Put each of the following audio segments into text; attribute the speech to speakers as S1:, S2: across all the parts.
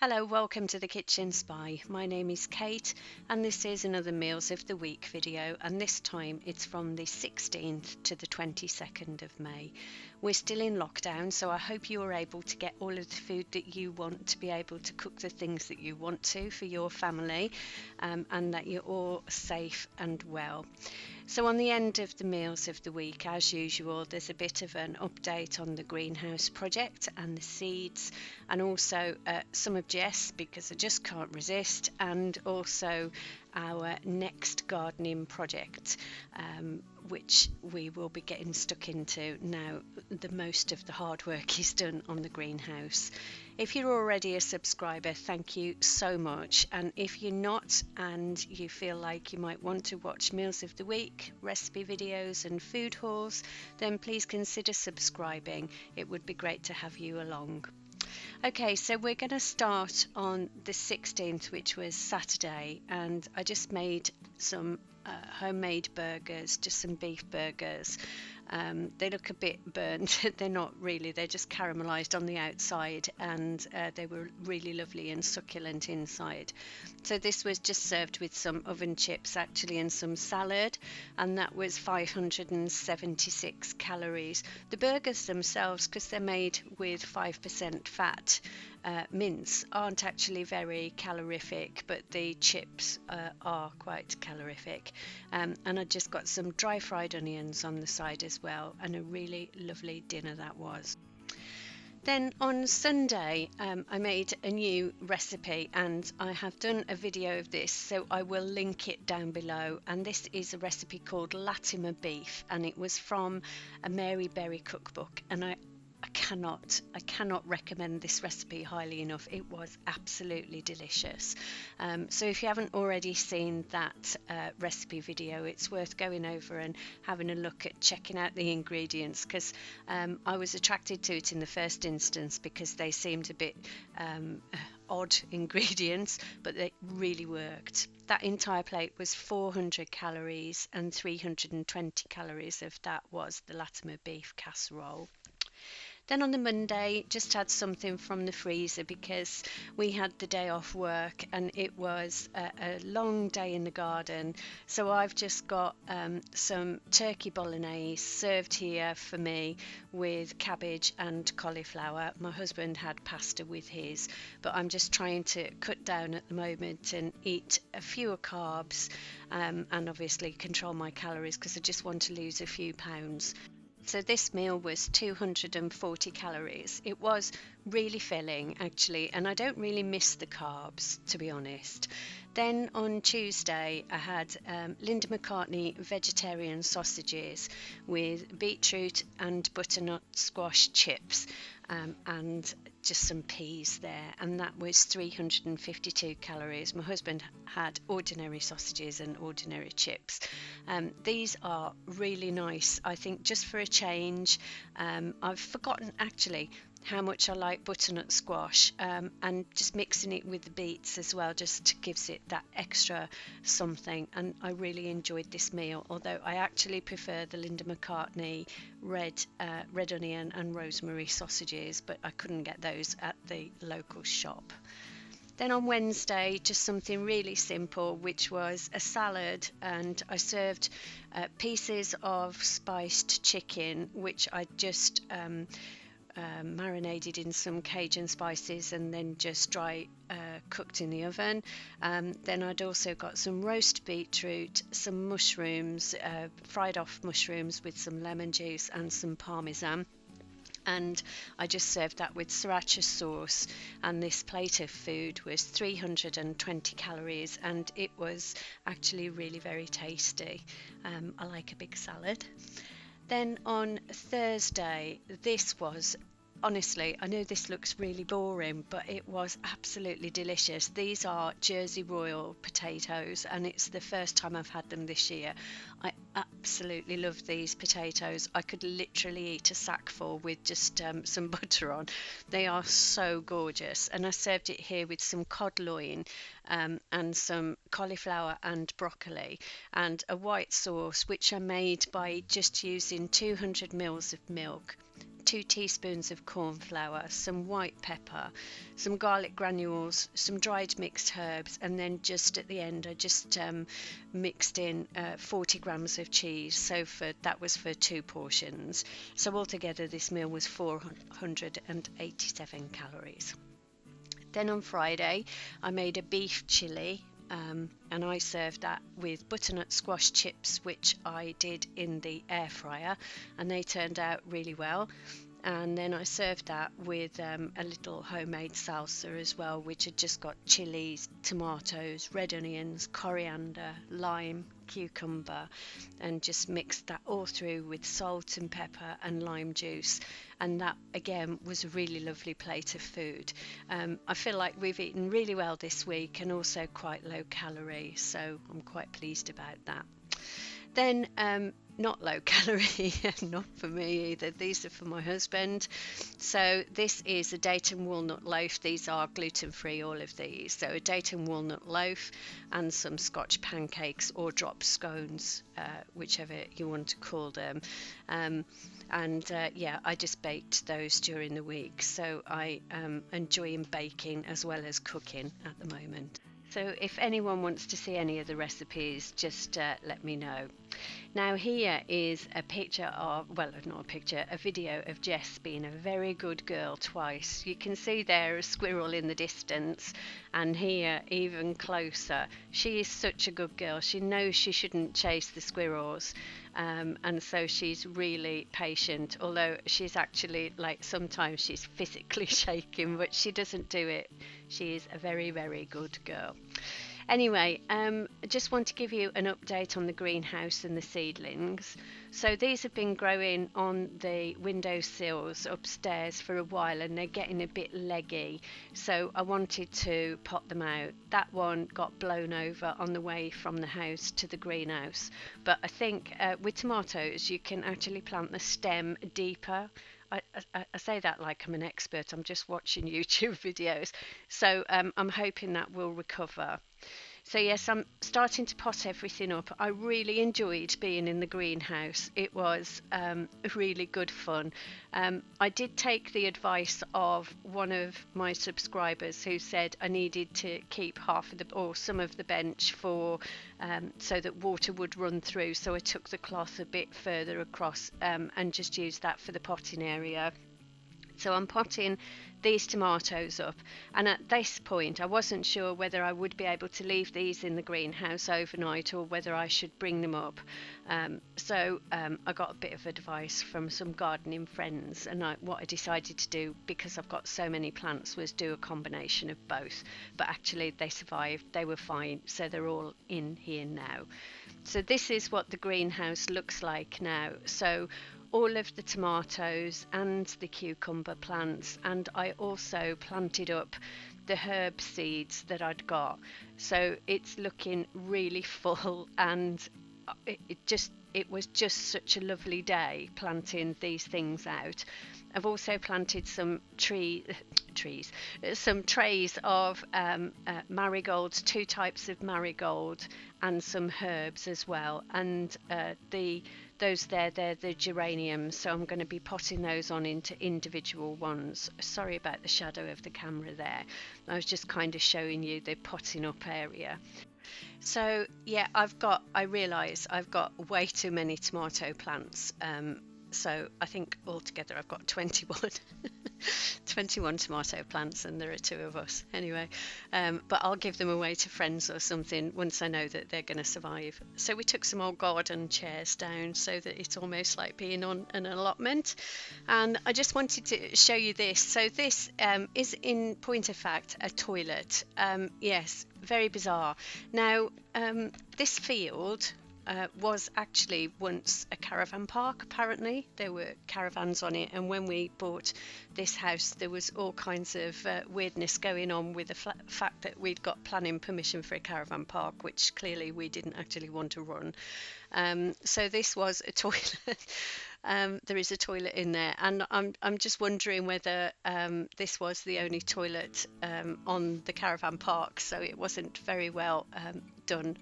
S1: Hello, welcome to the Kitchen Spy. My name is Kate and this is another Meals of the Week video, and this time it's from the 16th to the 22nd of May. We're still in lockdown, so I hope you are able to get all of the food that you want, to be able to cook the things that you want to for your family, and that you're all safe and well. So on the end of the Meals of the Week, as usual, there's a bit of an update on the greenhouse project and the seeds, and also some of Jess, because I just can't resist, and also our next gardening project, which we will be getting stuck into now the most of the hard work is done on the greenhouse. If you're already a subscriber, thank you so much, and if you're not and you feel like you might want to watch Meals of the Week, recipe videos and food hauls, then please consider subscribing. It would be great to have you along. Okay, so we're going to start on the 16th, which was Saturday, and I just made some homemade burgers, just some beef burgers. They look a bit burnt. They're not really, they're just caramelized on the outside, and they were really lovely and succulent inside. So this was just served with some oven chips actually and some salad, and that was 576 calories. The burgers themselves, because they're made with 5% fat, mince, aren't actually very calorific, but the chips are quite calorific. And I just got some dry fried onions on the side as well, and a really lovely dinner that was. Then on Sunday, I made a new recipe, and I have done a video of this, so I will link it down below. And this is a recipe called Latimer beef, and it was from a Mary Berry cookbook, and I cannot recommend this recipe highly enough. It was absolutely delicious. So if you haven't already seen that recipe video, it's worth going over and having a look at checking out the ingredients, because I was attracted to it in the first instance because they seemed a bit odd ingredients, but they really worked. That entire plate was 400 calories, and 320 calories of that was the Latimer beef casserole. Then on the Monday, just had something from the freezer because we had the day off work and it was a long day in the garden. So I've just got some turkey bolognese served here for me with cabbage and cauliflower. My husband had pasta with his, but I'm just trying to cut down at the moment and eat a fewer carbs, and obviously control my calories because I just want to lose a few pounds. So this meal was 240 calories. It was really filling actually, and I don't really miss the carbs, to be honest. Then on Tuesday I had Linda McCartney vegetarian sausages with beetroot and butternut squash chips, and just some peas there, and that was 352 calories. My husband had ordinary sausages and ordinary chips. These are really nice, I think, just for a change. I've forgotten actually how much I like butternut squash, and just mixing it with the beets as well just gives it that extra something, and I really enjoyed this meal, although I actually prefer the Linda McCartney red onion and rosemary sausages, but I couldn't get those at the local shop. Then on Wednesday, just something really simple, which was a salad, and I served pieces of spiced chicken, which I just marinated in some Cajun spices and then just dry cooked in the oven. Then I'd also got some roast beetroot, some mushrooms, fried off mushrooms with some lemon juice and some parmesan, and I just served that with sriracha sauce, and this plate of food was 320 calories, and it was actually really very tasty. I like a big salad. Then on Thursday, this was, honestly, I know this looks really boring, but it was absolutely delicious. These are Jersey Royal potatoes, and it's the first time I've had them this year. I absolutely love these potatoes. I could literally eat a sackful with just some butter on. They are so gorgeous, and I served it here with some cod loin, and some cauliflower and broccoli, and a white sauce which I made by just using 200 mils of milk, 2 teaspoons of corn flour, some white pepper, some garlic granules, some dried mixed herbs, and then just at the end I just mixed in 40 grams of cheese. So that was for 2 portions. So altogether this meal was 487 calories. Then on Friday I made a beef chili, and I served that with butternut squash chips, which I did in the air fryer, and they turned out really well. And then I served that with a little homemade salsa as well, which had just got chilies, tomatoes, red onions, coriander, lime, cucumber, and just mixed that all through with salt and pepper and lime juice. And that again was a really lovely plate of food. I feel like we've eaten really well this week and also quite low calorie, so I'm quite pleased about that. Then not low calorie, not for me either. These are for my husband. So this is a date and walnut loaf. These are gluten-free, all of these. So a date and walnut loaf and some Scotch pancakes or drop scones, whichever you want to call them. Yeah, I just baked those during the week. So I enjoy baking as well as cooking at the moment. So if anyone wants to see any of the recipes, just let me know. Now here is a picture of, well, not a picture, a video of Jess being a very good girl twice. You can see there a squirrel in the distance, and here even closer. She is such a good girl. She knows she shouldn't chase the squirrels, and so she's really patient, although she's actually, like, sometimes she's physically shaking, but she doesn't do it. She is a very, very good girl. Anyway, I just want to give you an update on the greenhouse and the seedlings. So these have been growing on the windowsills upstairs for a while, and they're getting a bit leggy. So I wanted to pot them out. That one got blown over on the way from the house to the greenhouse. But I think with tomatoes, you can actually plant the stem deeper. I say that like I'm an expert. I'm just watching YouTube videos. So I'm hoping that will recover. So yes, I'm starting to pot everything up. I really enjoyed being in the greenhouse. It was really good fun. I did take the advice of one of my subscribers who said I needed to keep half of the, or some of the bench for so that water would run through. So I took the cloth a bit further across and just used that for the potting area. So I'm potting these tomatoes up, and at this point I wasn't sure whether I would be able to leave these in the greenhouse overnight or whether I should bring them up. So I got a bit of advice from some gardening friends, and what I decided to do, because I've got so many plants, was do a combination of both. But actually they survived, they were fine, so they're all in here now. So this is what the greenhouse looks like now. So all of the tomatoes and the cucumber plants, and I also planted up the herb seeds that I'd got. So it's looking really full, and it was just such a lovely day planting these things out. I've also planted some some trays of marigolds, 2 types of marigold, and some herbs as well. And they're the geraniums, so I'm going to be potting those on into individual ones. Sorry about the shadow of the camera there. I was just kind of showing you the potting up area. So yeah, I realise I've got way too many tomato plants. So I think altogether I've got 21 tomato plants, and there are 2 of us anyway. But I'll give them away to friends or something once I know that they're going to survive. So we took some old garden chairs down so that it's almost like being on an allotment. And I just wanted to show you this. So this is, in point of fact, a toilet. Yes, very bizarre. Now this field was actually once a caravan park. Apparently there were caravans on it, and when we bought this house there was all kinds of weirdness going on with the fact that we'd got planning permission for a caravan park, which clearly we didn't actually want to run. So this was a toilet. There is a toilet in there, and I'm just wondering whether this was the only toilet on the caravan park, so it wasn't very well done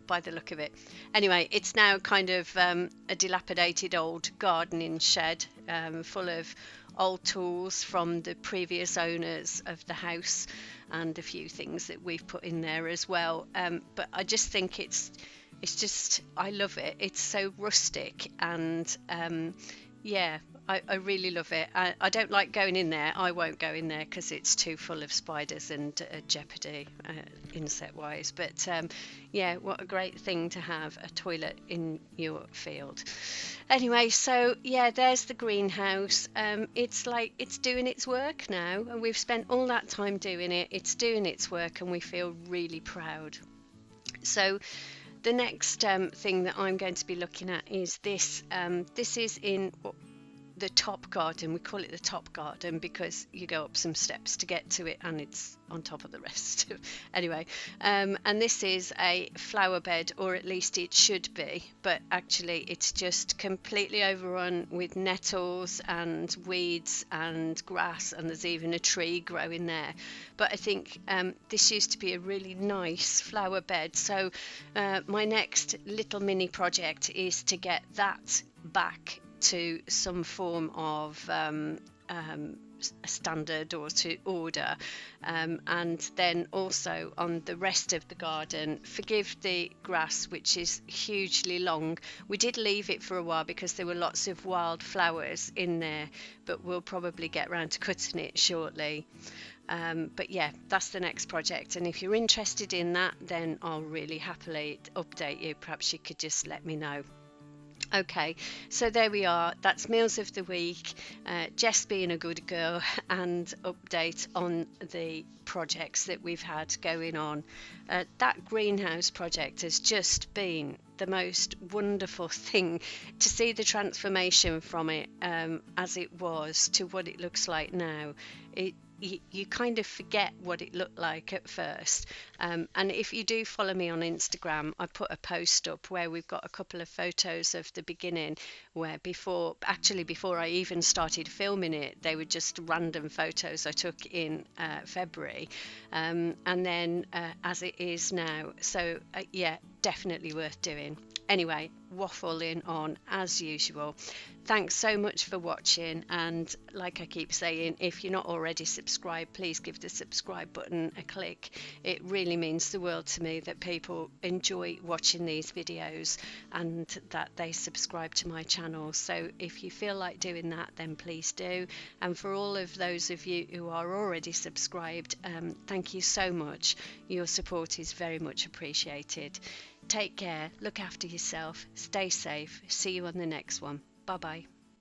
S1: by the look of it. Anyway, it's now kind of a dilapidated old gardening shed full of old tools from the previous owners of the house, and a few things that we've put in there as well. But I just think it's just, I love it. It's so rustic, and yeah, I really love it. I don't like going in there. I won't go in there because it's too full of spiders and jeopardy insect wise. But yeah, what a great thing to have a toilet in your field. Anyway, so yeah, there's the greenhouse. It's like it's doing its work now, and we've spent all that time doing it. It's doing its work, and we feel really proud. So the next thing that I'm going to be looking at is this. This is in the top garden. We call it the top garden because you go up some steps to get to it, and it's on top of the rest. Anyway, and this is a flower bed, or at least it should be, but actually it's just completely overrun with nettles and weeds and grass, and there's even a tree growing there. But I think this used to be a really nice flower bed, so my next little mini project is to get that back to some form of standard or to order, and then also on the rest of the garden, forgive the grass which is hugely long. We did leave it for a while because there were lots of wild flowers in there, but we'll probably get around to cutting it shortly. But yeah, that's the next project, and if you're interested in that, then I'll really happily update you. Perhaps you could just let me know. Okay, so there we are. That's Meals of the Week, Jess being a good girl, and update on the projects that we've had going on. That greenhouse project has just been the most wonderful thing to see, the transformation from it as it was to what it looks like now. You kind of forget what it looked like at first, and if you do follow me on Instagram, I put a post up where we've got a couple of photos of the beginning, where before I even started filming it, they were just random photos I took in February, and then as it is now. So yeah, definitely worth doing. Anyway, waffling on as usual. Thanks so much for watching, and like I keep saying, if you're not already subscribed, please give the subscribe button a click. It really means the world to me that people enjoy watching these videos and that they subscribe to my channel. So if you feel like doing that, then please do. And for all of those of you who are already subscribed, thank you so much. Your support is very much appreciated. Take care, look after yourself, stay safe. See you on the next one. Bye bye.